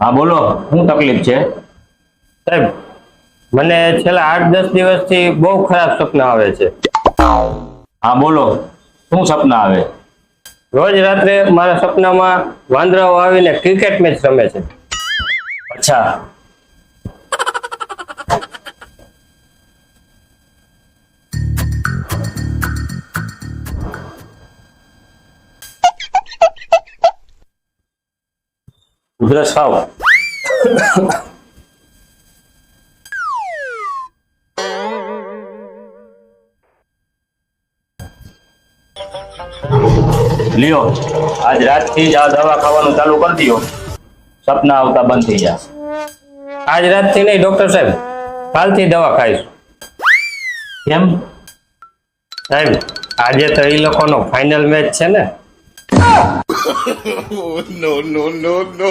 હા બોલો, શું તકલીફ છે? સાહેબ, મને છેલ્લા 8-10 દિવસથી બહુ ખરાબ સપના આવે છે. હા બોલો, શું સપના આવે? રોજ રાત્રે મારા સપનામાં વાંદરાઓ આવીને ક્રિકેટ મેચ રમે છે. અચ્છા. ઉધરસ ખાવ. લ્યો, આજ રાતથી જ આ દવા ખાવાનું ચાલુ કરી દો. સપના આવતા બંધ થઈ જશે. આજ રાતથી નહીં ડોક્ટર સાહેબ, કાલથી દવા ખાઈશ. કેમ? સાહેબ, આજે તો એ લોકોનો ફાઇનલ મેચ છે ને. No, no, no, no.